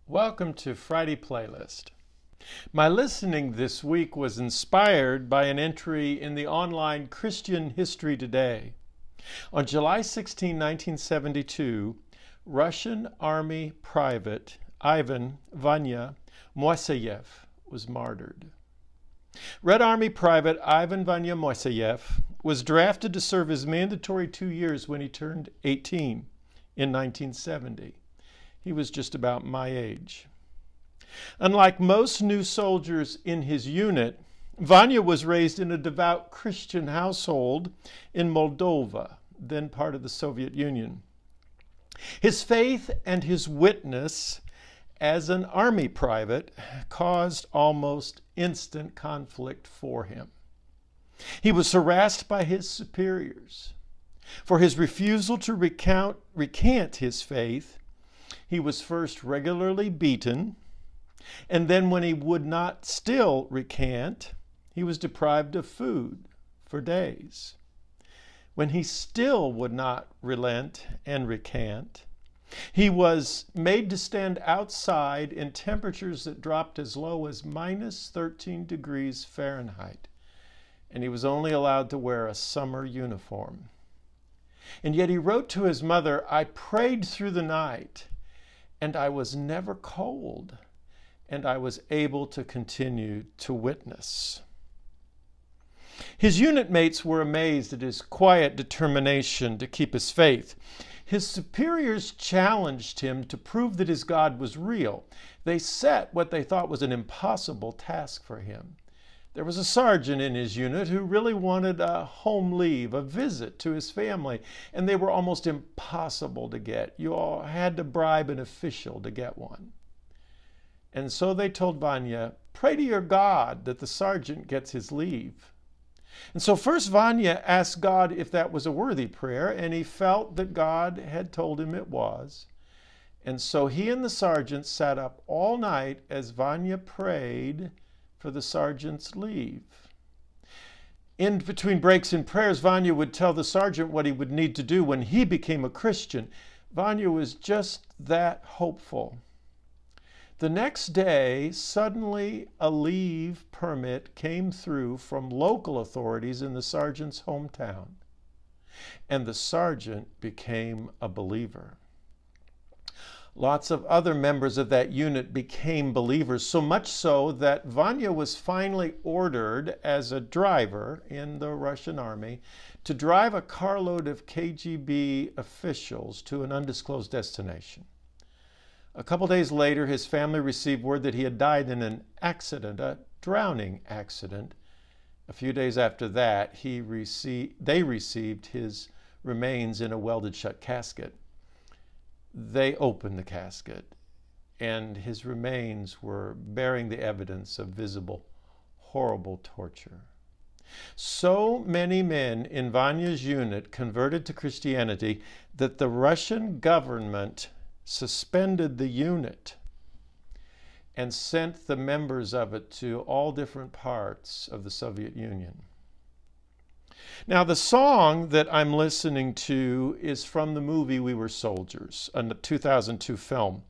Welcome to Friday Playlist. My listening this week was inspired by an entry in the online Christian History Today. On July 16, 1972, Russian Army Private Ivan Vanya Moiseyev was martyred. Red Army Private Ivan Vanya Moiseyev was drafted to serve his mandatory 2 years when he turned 18 in 1970. He was just about my age. Unlike most new soldiers in his unit, Vanya was raised in a devout Christian household in Moldova, then part of the Soviet Union. His faith and his witness as an army private caused almost instant conflict for him. He was harassed by his superiors. For his refusal to recant his faith, he was first regularly beaten, and then when he would not still recant, he was deprived of food for days. When he still would not relent and recant, he was made to stand outside in temperatures that dropped as low as minus 13 degrees Fahrenheit, and he was only allowed to wear a summer uniform. And yet he wrote to his mother, "I prayed through the night, and I was never cold, and I was able to continue to witness." His unit mates were amazed at his quiet determination to keep his faith. His superiors challenged him to prove that his God was real. They set what they thought was an impossible task for him. There was a sergeant in his unit who really wanted a home leave, a visit to his family, and they were almost impossible to get. You all had to bribe an official to get one. And so they told Vanya, "Pray to your God that the sergeant gets his leave." And so first Vanya asked God if that was a worthy prayer, and he felt that God had told him it was. And so he and the sergeant sat up all night as Vanya prayed for the sergeant's leave. In between breaks in prayers, Vanya would tell the sergeant what he would need to do when he became a Christian. Vanya was just that hopeful. The next day, suddenly a leave permit came through from local authorities in the sergeant's hometown, and the sergeant became a believer. Lots of other members of that unit became believers, so much so that Vanya was finally ordered as a driver in the Russian army to drive a carload of KGB officials to an undisclosed destination. A couple days later, his family received word that he had died in an accident, a drowning accident. A few days after that, they received his remains in a welded shut casket. They opened the casket, and his remains were bearing the evidence of visible, horrible torture. So many men in Vanya's unit converted to Christianity that the Russian government suspended the unit and sent the members of it to all different parts of the Soviet Union. Now, the song that I'm listening to is from the movie We Were Soldiers, a 2002 film.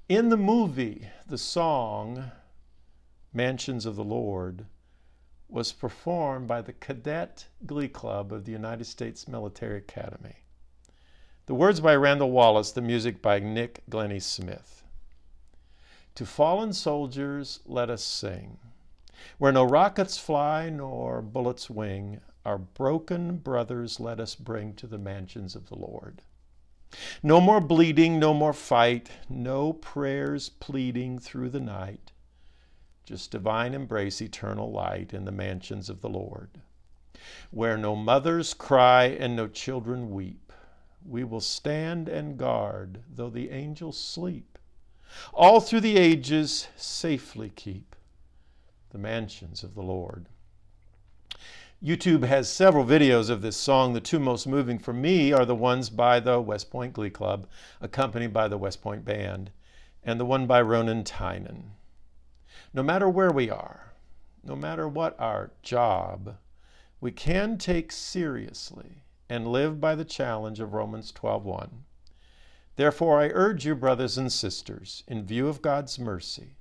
In the movie, the song, Mansions of the Lord, was performed by the Cadet Glee Club of the United States Military Academy. The words by Randall Wallace, the music by Nick Glennie Smith. To fallen soldiers let us sing, where no rockets fly nor bullets wing, our broken brothers let us bring to the mansions of the Lord. No more bleeding, no more fight, no prayers pleading through the night, just divine embrace, eternal light in the mansions of the Lord. Where no mothers cry and no children weep, we will stand and guard, though the angels sleep. All through the ages safely keep the mansions of the Lord. YouTube has several videos of this song. The two most moving for me are the ones by the West Point Glee Club, accompanied by the West Point Band, and the one by Ronan Tynan. No matter where we are, no matter what our job, we can take seriously and live by the challenge of Romans 12:1. Therefore, I urge you, brothers and sisters, in view of God's mercy,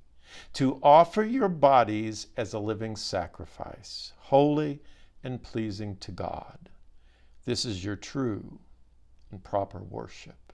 to offer your bodies as a living sacrifice, holy and pleasing to God. This is your true and proper worship.